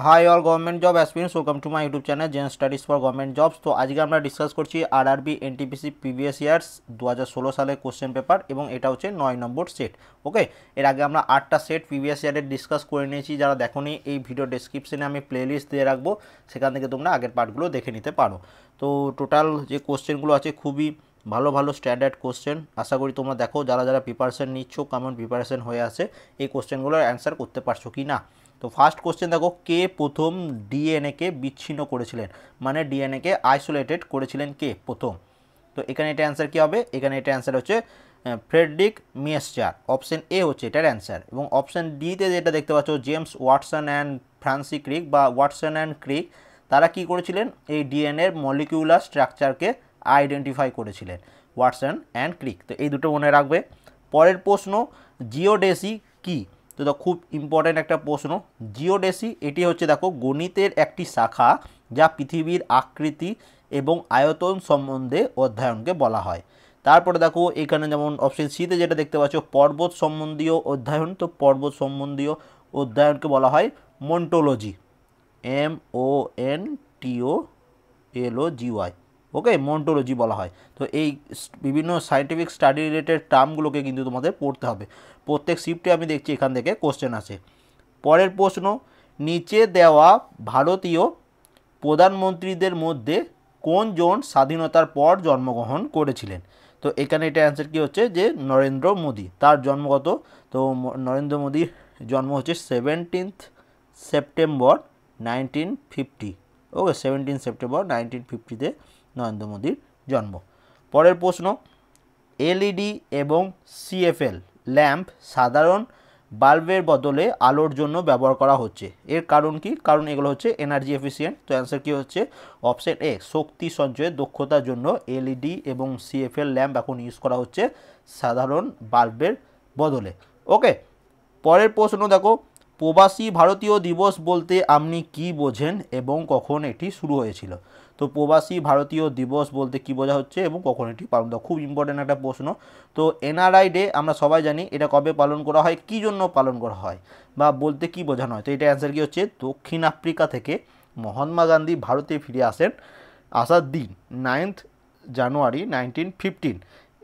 High all government job aspirants, welcome to my YouTube channel gen studies for government jobs. তো আজকে আমরা discuss করছি RRB NTPC previous years 2016 সালের question paper, এবং এটা হচ্ছে 9 নম্বর সেট। ওকে, এর আগে আমরা 8টা সেট প্রিভিয়াস ইয়ারের ডিসকাস করে নিয়েছি। যারা দেখোনি, এই ভিডিও ডেসক্রিপশনে আমি প্লেলিস্ট দিয়ে রাখবো, সেখান থেকে তোমরা আগের পার্টগুলো দেখে নিতে পারো। তো টোটাল যে কোশ্চেনগুলো আছে খুবই ভালো ভালো স্ট্যান্ডার্ড কোশ্চেন। আশা করি তোমরা দেখো, যারা যারা প্রিপারেশন নিচ্ছ, কেমন প্রিপারেশন হয়ে আছে, এই কোশ্চেনগুলোর অ্যান্সার করতে পারছো কি না। তো ফার্স্ট কোশ্চেন দেখো, কে প্রথম ডিএনএকে বিচ্ছিন্ন করেছিলেন, মানে ডিএনএকে আইসোলেটেড করেছিলেন কে প্রথম। তো এখানে এটা অ্যান্সার কী হবে? এখানে এটা অ্যান্সার হচ্ছে ফ্রেডরিক মিয়েস্টার। অপশন এ হচ্ছে এটার অ্যান্সার। এবং অপশন ডিতে যেটা দেখতে পাচ্ছ, জেমস ওয়াটসন অ্যান্ড ফ্রান্সি ক্রিক বা ওয়াটসন অ্যান্ড ক্রিক, তারা কি করেছিলেন? এই ডিএনএর মলিকিউলার স্ট্রাকচারকে আইডেন্টিফাই করেছিলেন, ওয়াটসন অ্যান্ড ক্রিক। তো এই দুটো মনে রাখবে। পরের প্রশ্ন, জিওডেসি কি? তো খুব ইম্পর্ট্যান্ট একটা প্রশ্ন। জিওডেসি এটি হচ্ছে দেখো গণিতের একটি শাখা, যা পৃথিবীর আকৃতি এবং আয়তন সম্বন্ধে অধ্যয়নকে বলা হয়। তারপরে দেখো এখানে যেমন অপশন সিতে যেটা দেখতে পাচ্ছ, পর্বত সম্বন্ধীয় অধ্যয়ন। তো পর্বত সম্বন্ধীয় অধ্যয়নকে বলা হয় মন্টোলজি, MONTOLOGY। ওকে, মন্টোলজি বলা হয়। তো এই বিভিন্ন সায়েন্টিফিক স্টাডি রিলেটেড টার্মগুলোকে কিন্তু তোমাদের পড়তে হবে। প্রত্যেক শিফটে আমি দেখছি এখান থেকে কোশ্চেন আছে। পরের প্রশ্ন, নিচে দেওয়া ভারতীয় প্রধানমন্ত্রীদের মধ্যে কোনজন স্বাধীনতার পর জন্মগ্রহণ করেছিলেন? তো এখানে এটা অ্যান্সার কী হচ্ছে, যে নরেন্দ্র মোদী। তার জন্মগত, তো নরেন্দ্র মোদীর জন্ম হচ্ছে 17 সেপ্টেম্বর 1950। ওকে, 17 সেপ্টেম্বর 1950-তে নরেন্দ্র মোদীর জন্ম। পরের প্রশ্ন, এলইডি এবং সিএফএল ল্যাম্প সাধারণ বাল্বের বদলে আলোর জন্য ব্যবহার করা হচ্ছে, এর কারণ কি? কারণ এগুলো হচ্ছে এনার্জি এফিসিয়েন্ট। তো অ্যান্সার কী হচ্ছে? অপশন এ, শক্তি সঞ্চয়ের দক্ষতার জন্য এলইডি এবং সিএফএল ল্যাম্প এখন ইউজ করা হচ্ছে সাধারণ বাল্বের বদলে। ওকে, পরের প্রশ্ন দেখো, প্রবাসী ভারতীয় দিবস বলতে আপনি কি বোঝেন এবং কখন এটি শুরু হয়েছিল? তো প্রবাসী ভারতীয় দিবস বলতে কি বোঝা হচ্ছে এবং কখন এটি পালন করা, খুব ইম্পর্ট্যান্ট একটা প্রশ্ন। তো এনআরআই ডে আমরা সবাই জানি, এটা কবে পালন করা হয়, কী জন্য পালন করা হয়, বা বলতে কি বোঝানো হয়? তো এটা অ্যান্সার কী হচ্ছে? দক্ষিণ আফ্রিকা থেকে মহাত্মা গান্ধী ভারতে ফিরে আসার দিন 9th জানুয়ারি 1915,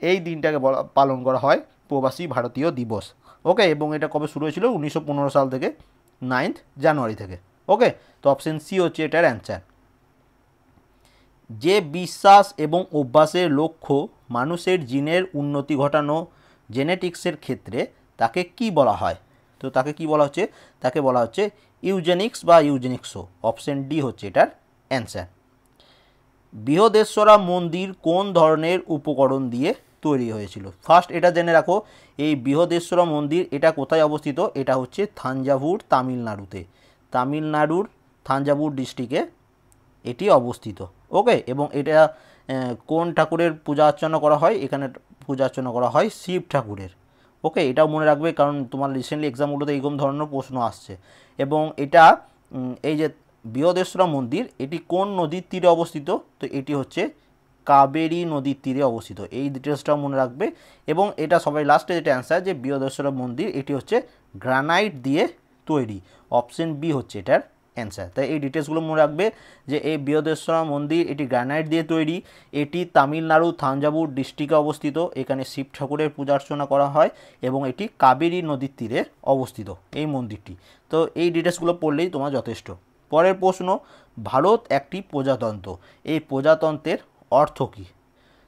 এই দিনটাকে পালন করা হয় প্রবাসী ভারতীয় দিবস। ওকে, এবং এটা কবে শুরু হয়েছিল? 1915 সাল থেকে, 9th জানুয়ারি থেকে। ওকে, তো অপশন সি হচ্ছে এটার অ্যান্সার। যে বিশ্বাস এবং অভ্যাসের লক্ষ্য মানুষের জিনের উন্নতি ঘটানো জেনেটিক্সের ক্ষেত্রে, তাকে কি বলা হয়? তো তাকে কি বলা হচ্ছে? তাকে বলা হচ্ছে ইউজেনিক্স বা ইউজেনিক্সো। অপশন ডি হচ্ছে এটার অ্যান্সার। বৃহদেশ্বরা মন্দির কোন ধরনের উপকরণ দিয়ে তৈরি হয়েছিল? ফার্স্ট এটা জেনে রাখো, এই বৃহদেশ্বরা মন্দির এটা কোথায় অবস্থিত? এটা হচ্ছে থাঞ্জাভুর, তামিলনাড়ুতে। তামিলনাড়ুর থাঞ্জাভুর ডিস্ট্রিক্টে এটি অবস্থিত। ওকে, এবং এটা কোন ঠাকুরের পূজা অর্চনা করা হয়? এখানে পূজা অর্চনা করা হয় শিব ঠাকুরের। ওকে, এটাও মনে রাখবে, কারণ তোমার রিসেন্টলি এক্সামগুলোতে এইরকম ধরনের প্রশ্ন আসছে। এবং এটা এই যে বৃহদেশ্বরা মন্দির, এটি কোন নদীর তীরে অবস্থিত? তো এটি হচ্ছে কাবেরী নদীর তীরে অবস্থিত। এই ডিটেলসটাও মনে রাখবে। এবং এটা সবাই লাস্টে যেটা অ্যান্সার, যে বৃহদেশ্বরা মন্দির এটি হচ্ছে গ্রানাইট দিয়ে তৈরি। অপশন বি হচ্ছে এটার অ্যান্সার। তাই এই ডিটেলসগুলো মনে রাখবে, যে এই বৃহদেশ্বরা মন্দির এটি গ্রানাইট দিয়ে তৈরি, এটি তামিলনাড়ু থাঞ্জাভুর ডিস্ট্রিক্টে অবস্থিত, এখানে শিব ঠাকুরের পূজা অর্চনা করা হয়, এবং এটি কাবেরী নদীর তীরে অবস্থিত এই মন্দিরটি। তো এই ডিটেলসগুলো পড়লেই তোমার যথেষ্ট। পরের প্রশ্ন, ভারত একটি প্রজাতন্ত্র, এই প্রজাতন্ত্রের অর্থ কী?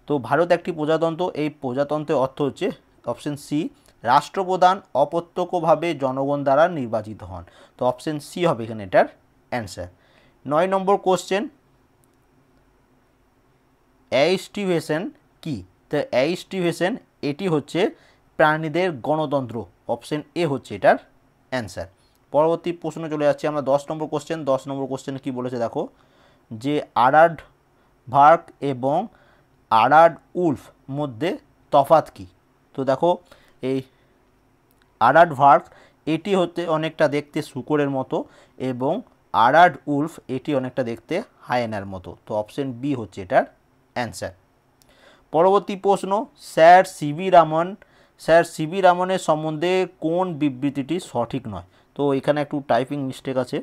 তো ভারত একটি প্রজাতন্ত্র, এই প্রজাতন্ত্রের অর্থ হচ্ছে অপশন সি, রাষ্ট্রপ্রধান অপ্রত্যক্ষভাবে জনগণ দ্বারা নির্বাচিত হন। তো অপশন সি হবে এখানে এটার অ্যান্সার। 9 নম্বর কোশ্চেন, অ্যাইস্টিভেশন কি? তো অ্যাইস্টিভেশন এটি হচ্ছে প্রাণীদের গণতন্ত্র। অপশন এ হচ্ছে এটার অ্যান্সার। পরবর্তী প্রশ্ন চলে যাচ্ছে আমরা 10 নম্বর কোশ্চেন। 10 নম্বর কোশ্চেনে কী বলেছে দেখো, যে আরাড ভার্ক এবং আরাড উলফ মধ্যে তফাৎ কী? তো দেখো, এই আরাড ভার্ক এটি হচ্ছে অনেকটা দেখতে শূকরের মতো, এবং আরাড উলফ এটি অনেকটা দেখতে হায়েনার মতো। তো অপশন বি হচ্ছে এটার অ্যান্সার। পরবর্তী প্রশ্ন, স্যার সিভি রামনের সম্বন্ধে কোন বিবৃতিটি সঠিক নয়? তো এখানে একটু টাইপিং মিস্টেক আছে,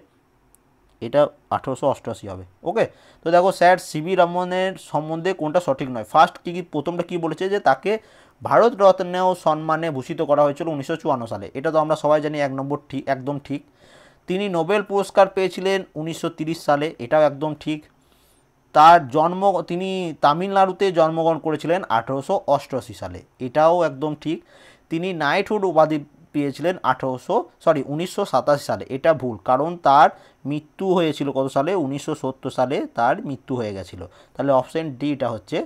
এটা 1888 হবে। ওকে, তো দেখো স্যার সিভি রামনের সম্বন্ধে কোনটা সঠিক নয়। ফার্স্ট প্রথমটা কি বলেছে যে তাকে ভারত রত্নেও সম্মানে ভূষিত করা হয়েছিল 1954 সালে, এটা তো আমরা সবাই জানি 1 নম্বর ঠিক, একদম ঠিক। তিনি নোবেল পুরস্কার পেয়েছিলেন 1930 সালে, এটাও একদম ঠিক। তার তিনি তামিলনাড়ুতে জন্মগ্রহণ করেছিলেন 1888 সালে, এটাও একদম ঠিক। তিনি নাইটহুড উপাধি পেয়েছিলেন 1987 সালে, এটা ভুল, কারণ তার মৃত্যু হয়েছিল কত সালে, 1970 সালে তার মৃত্যু হয়ে গেছিল। তাহলে অপশন ডি এটা হচ্ছে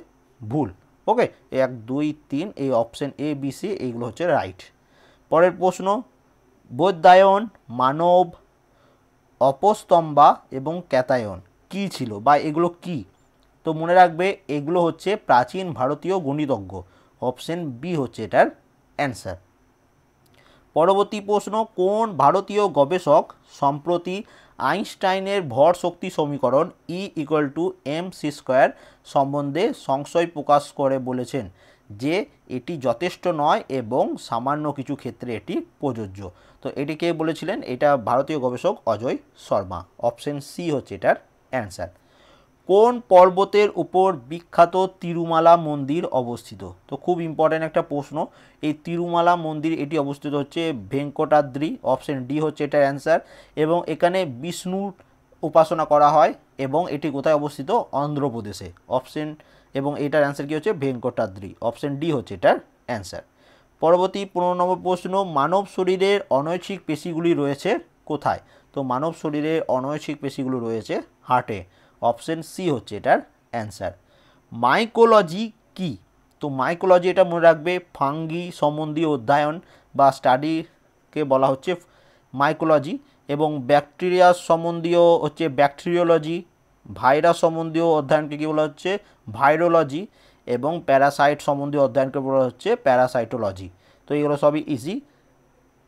ভুল। ওকে, 1 2 3 এই অপশন এ বি সি এইগুলো হচ্ছে রাইট। পরের প্রশ্ন, বৈদ্যায়ন, মানব, অপস্তম্ভা এবং ক্যাতায়ন কী ছিল বা এগুলো কি? তো মনে রাখবে এগুলো হচ্ছে প্রাচীন ভারতীয় গণিতজ্ঞ। অপশন বি হচ্ছে এটার অ্যান্সার। পরবর্তী প্রশ্ন, কোন ভারতীয় গবেষক সম্প্রতি আইনস্টাইনের ভর শক্তি সমীকরণ E=mc² সম্বন্ধে সংশয় প্রকাশ করে বলেছেন যে এটি যথেষ্ট নয় এবং সামান্য কিছু ক্ষেত্রে এটি প্রযোজ্য? তো এটি কে বলেছিলেন? এটা ভারতীয় গবেষক অজয় শর্মা। অপশন সি হচ্ছে এটার অ্যান্সার। কোন পর্বতের উপর বিখ্যাত তিরুমালা মন্দির অবস্থিত? তো খুব ইম্পর্ট্যান্ট একটা প্রশ্ন। এই তিরুমালা মন্দির এটি অবস্থিত হচ্ছে ভেঙ্কটাদ্রি। অপশন ডি হচ্ছে এটার অ্যান্সার। এবং এখানে বিষ্ণুর উপাসনা করা হয় এবং এটি কোথায় অবস্থিত? অন্ধ্রপ্রদেশে। অপশন এবং এটার অ্যান্সার কী হচ্ছে? ভেঙ্কটাদ্রি। অপশন ডি হচ্ছে এটার অ্যান্সার। পরবর্তী 15 নম্বর প্রশ্ন, মানব শরীরের অনৈচ্ছিক পেশিগুলি রয়েছে কোথায়? তো মানব শরীরের অনৈচ্ছিক পেশিগুলো রয়েছে হার্টে। অপশন সি হচ্ছে এটার অ্যান্সার। মাইকোলজি কি? তো মাইকোলজি এটা মনে রাখবে ফাঙ্গি সম্বন্ধীয় অধ্যয়ন বা স্টাডিকে বলা হচ্ছে মাইকোলজি, এবং ব্যাকটেরিয়া সম্বন্ধীয় হচ্ছে ব্যাকটেরিওলজি, ভাইরাস সম্বন্ধীয় অধ্যয়নকে কী বলা হচ্ছে? ভাইরোলজি, এবং প্যারাসাইট সম্বন্ধীয় অধ্যয়নকে বলা হচ্ছে প্যারাসাইটোলজি। তো এগুলো সবই ইজি।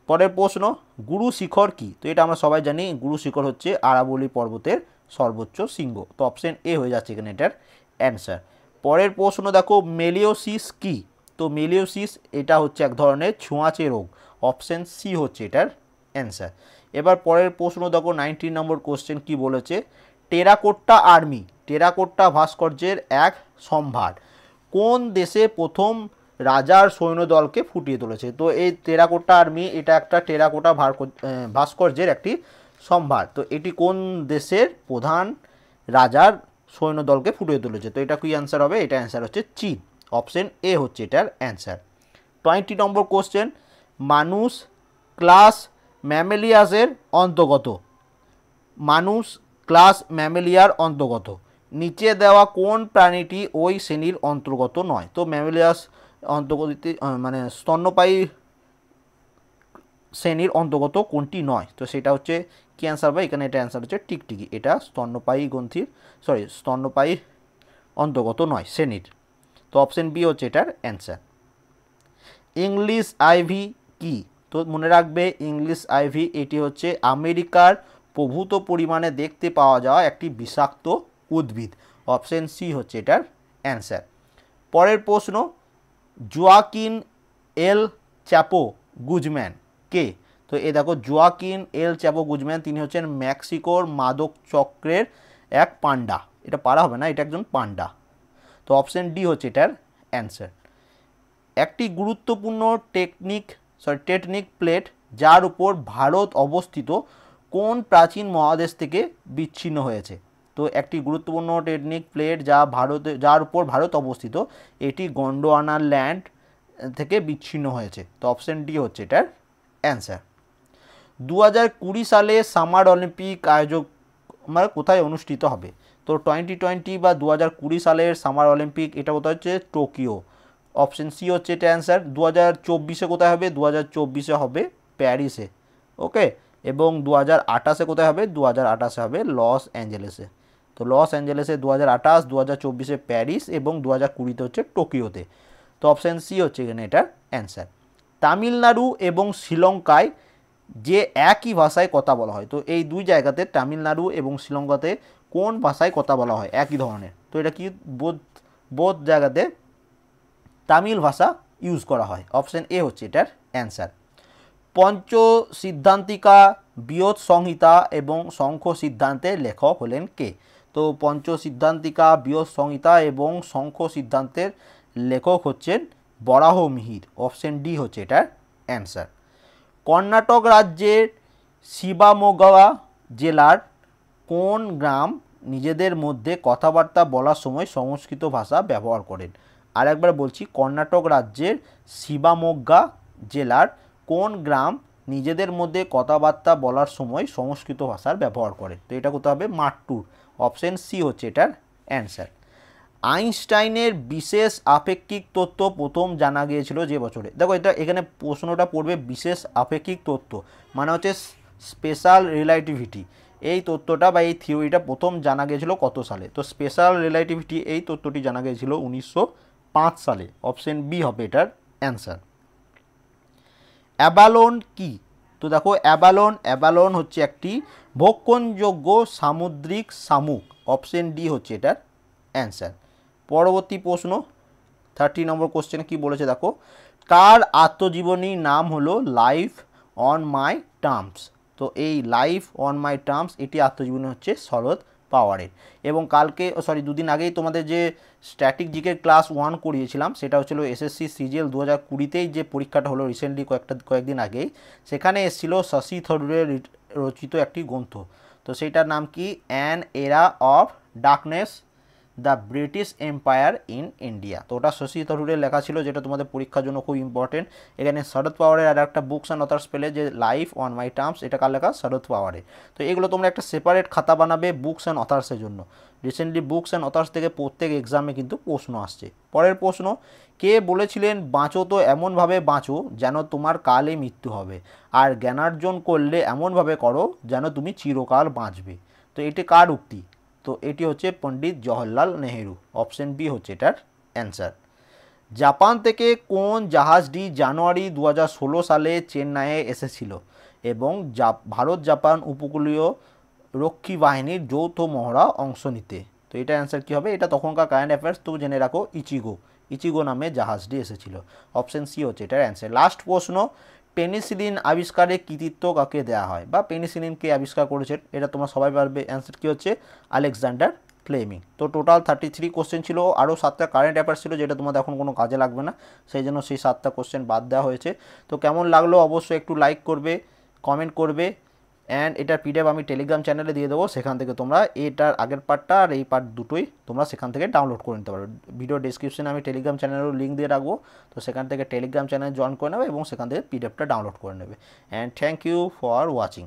পরের প্রশ্ন, গুরু শিখর কি? তো এটা আমরা সবাই জানি, গুরু শিখর হচ্ছে আরাবলি পর্বতের সর্বোচ্চ শৃঙ্গ। তো অপশন এ হয়ে যাচ্ছে এখানে এটার অ্যান্সার। পরের প্রশ্ন দেখো, মেলিওসিস কি? তো মেলিওসিস এটা হচ্ছে এক ধরনের ছোঁয়াচে রোগ। অপশন সি হচ্ছে এটার অ্যান্সার। এবার পরের প্রশ্ন দেখো, 19 নম্বর কোশ্চেন কি বলেছে? টেরাকোট্টা আর্মি, টেরাকোট্টা ভাস্কর্যের এক সম্ভার কোন দেশে প্রথম রাজার সৈন্যদলকে ফুটিয়ে তুলেছে? তো এই টেরাকোটা আর্মি এটা একটা টেরাকোটা ভাস্কর্যের একটি সম্ভার। তো এটি কোন দেশের প্রধান রাজার সৈন্যদলকে ফুটিয়ে তুলেছে? তো এটা কি অ্যান্সার হবে? এটা অ্যান্সার হচ্ছে চীন। অপশন এ হচ্ছে এটার অ্যান্সার। 20 নম্বর কোশ্চেন, মানুষ ক্লাস ম্যামেলিয়াসের অন্তর্গত, মানুষ ক্লাস ম্যামেলিয়ার অন্তর্গত নিচে দেওয়া কোন প্রাণীটি ওই শ্রেণীর অন্তর্গত নয়? তো ম্যামেলিয়াস অন্তর্গত মানে স্তন্যপায়ী শ্রেণীর অন্তর্গত কোনটি নয়? তো সেটা হচ্ছে কি অ্যান্সার হবে? এখানে এটা অ্যান্সার হচ্ছে টিকটিকি। এটা স্তন্যপায়ী অন্তর্গত নয় শ্রেণীর। তো অপশন বি হচ্ছে এটার অ্যান্সার। ইংলিশ আইভি কি? তো মনে রাখবে ইংলিশ আইভি এটি হচ্ছে আমেরিকার প্রভূত পরিমাণে দেখতে পাওয়া যাওয়া একটি বিষাক্ত উদ্ভিদ। অপশন সি হচ্ছে এটার অ্যান্সার। পরের প্রশ্ন, জোয়াকিন এল চ্যাপো গুজম্যান কে? তো এ দেখো জোয়াকিন এল চ্যাপো গুজম্যান তিনি হচ্ছেন মেক্সিকোর মাদক চক্রের এক পান্ডা। এটা পারা হবে না, এটা একজন পান্ডা। তো অপশন ডি হচ্ছে এটার অ্যান্সার। একটি গুরুত্বপূর্ণ টেকনিক প্লেট যার উপর ভারত অবস্থিত কোন প্রাচীন মহাদেশ থেকে বিচ্ছিন্ন হয়েছে? তো একটি গুরুত্বপূর্ণ টেকনিক প্লেট যার উপর ভারত অবস্থিত এটি গন্ডোয়ানা ল্যান্ড থেকে বিচ্ছিন্ন হয়েছে। তো অপশন ডি হচ্ছে এটার অ্যান্সার। 2020 সালে সামার অলিম্পিক আয়োজক কোথায় অনুষ্ঠিত হবে? তো 2020 বা 2020 সালের সামার অলিম্পিক এটা কোথায় হচ্ছে? টোকিও। অপশন সি হচ্ছে এটা অ্যান্সার। 2024-এ কোথায় হবে? 2024-এ হবে প্যারিসে। ওকে, এবং 2028-এ কোথায় হবে? 2028-এ হবে লস অ্যাঞ্জেলেসে। তো লস অ্যাঞ্জেলেসে 2028, 2024-এ প্যারিস এবং 2020-তে হচ্ছে টোকিওতে। তো অপশান সি হচ্ছে এখানে এটার অ্যান্সার। তামিলনাড়ু এবং শ্রীলঙ্কায় যে একই ভাষায় কথা বলা হয়, তো এই দুই জায়গাতে তামিলনাড়ু এবং শ্রীলঙ্কাতে কোন ভাষায় কথা বলা হয় একই ধরনের? তো এটা কি বোধ জায়গাতে তামিল ভাষা ইউজ করা হয়। অপশান এ হচ্ছে এটার অ্যান্সার। পঞ্চ সিদ্ধান্তিকা, বৃহৎ সংহিতা এবং শঙ্খ সিদ্ধান্তের লেখক হলেন কে? তো পঞ্চ সিদ্ধান্তিকা, বৃহৎ সংহিতা এবং শঙ্খ সিদ্ধান্তের লেখক হচ্ছেন বরাহ মিহির। অপশন ডি হচ্ছে এটার অ্যান্সার। কর্ণাটক রাজ্যের শিবামোগা জেলার কোন গ্রাম নিজেদের মধ্যে কথাবার্তা বলার সময় সংস্কৃত ভাষা ব্যবহার করেন? আর একবার বলছি, কর্ণাটক রাজ্যের শিবামোগা জেলার কোন গ্রাম নিজেদের মধ্যে কথাবার্তা বলার সময় সংস্কৃত ভাষার ব্যবহার করে? তো এটা করতে হবে মাট্টুর। অপশন সি হচ্ছে এটার অ্যান্সার। আইনস্টাইনের বিশেষ আপেক্ষিক তত্ত্ব প্রথম জানা গিয়েছিল যে বছরে? দেখো, এটা এখানে প্রশ্নটা পড়বে বিশেষ আপেক্ষিক তত্ত্ব মানে হচ্ছে স্পেশাল রিলেটিভিটি। এই তত্ত্বটা বা এই থিওরিটা প্রথম জানা গিয়েছিল কত সালে? তো স্পেশাল রিলেটিভিটি এই তত্ত্বটি জানা গিয়েছিল 1905 সালে। অপশন বি হবে এটার অ্যান্সার। অ্যাবালোন কি? তো দেখো, অ্যাবালোন হচ্ছে একটি ভক্ষণযোগ্য সামুদ্রিক শামুক। অপশন ডি হচ্ছে এটার অ্যান্সার। পরবর্তী প্রশ্ন 30 নম্বর কোশ্চেনে কি বলেছে দেখো, কার আত্মজীবনীর নাম হলো লাইফ অন মাই টার্মস? তো এই লাইফ অন মাই টার্মস এটি আত্মজীবনী হচ্ছে শরৎ পাওয়ারের। এবং কালকে দুদিন আগেই তোমাদের যে স্ট্যাটিক জিকের ক্লাস 1 করিয়েছিলাম, সেটা হচ্ছিল এসএসসি সিজিএল 2020তেই যে পরীক্ষাটা হলো রিসেন্টলি কয়েকদিন আগেই, সেখানে এসেছিল শশী থারুরের রচিত একটি গ্রন্থ। তো সেইটার নাম কি? অ্যান এরা of darkness, the British empire in India. তো ওটা শশী থারুরের লেখা ছিল, যেটা তোমাদের পরীক্ষার জন্য খুব ইম্পর্টেন্ট। এখানে শরৎ পাওয়ারের আর একটা বুকস অ্যান্ড অথার্স পেলে, যে লাইফ অন মাই টার্মস, এটা কার লেখা? শরৎ পাওয়ারের। তো এগুলো তোমরা একটা সেপারেট খাতা বানাবে বুকস অ্যান্ড অথার্সের জন্য। রিসেন্টলি বুকস অ্যান্ড অথার্স থেকে প্রত্যেক এক্সামে কিন্তু প্রশ্ন আসছে। পরের প্রশ্ন, কে বলেছিলেন বাঁচো তো এমনভাবে বাঁচো যেন তোমার কালে মৃত্যু হবে, আর জ্ঞানার্জন করলে এমনভাবে করো যেন তুমি চিরকাল বাঁচবে? তো এটি কার উক্তি? তো এটি হচ্ছে পণ্ডিত জওহরলাল নেহেরু। অপশন বি হচ্ছে এটার অ্যান্সার। জাপান থেকে কোন জাহাজটি জানুয়ারি 2016 সালে চেন্নাইয়ে এসেছিল এবং ভারত জাপান উপকূলীয় রক্ষী বাহিনীর যৌথ মহড়া অংশ নিতে? তো এটা অ্যান্সার কী হবে? এটা তখনকার কারেন্ট অ্যাফেয়ার্স, তো জেনে রাখো ইচিগো নামে জাহাজটি এসেছিল। অপশন সি হচ্ছে এটার অ্যান্সার। লাস্ট প্রশ্ন, পেনিসিলিন আবিষ্কারের কৃতিত্ব কাকে দেওয়া হয়, বা পেনিসিলিন কে আবিষ্কার করেছেন? এটা তোমরা সবাই পারবে। অ্যান্সার কী হচ্ছে? Alexander Fleming. তো টোটাল 33 কোশ্চেন ছিল, আরও 7টা কারেন্ট অ্যাফেয়ার্স ছিল, যেটা তোমাদের এখন কোনো কাজে লাগবে না, সেই জন্য সেই 7টা কোশ্চেন বাদ দেওয়া হয়েছে। তো কেমন লাগলো অবশ্যই একটু লাইক করবে, কমেন্ট করবে। অ্যান্ড এটার পিডিএফ আমি টেলিগ্রাম চ্যানেলে দিয়ে দেবো, সেখান থেকে তোমরা এটার আগের পার্টটা আর এই পার্ট দুটোই তোমরা সেখান থেকে ডাউনলোড করে নিতে পারো। ভিডিও ডিসক্রিপশনে আমি টেলিগ্রাম চ্যানেলেরও লিঙ্ক দিয়ে রাখবো, তো সেখান থেকে টেলিগ্রাম চ্যানেল জয়েন করে নেবে এবং সেখান থেকে পিডিএফটা ডাউনলোড করে নেবে। And thank you for watching.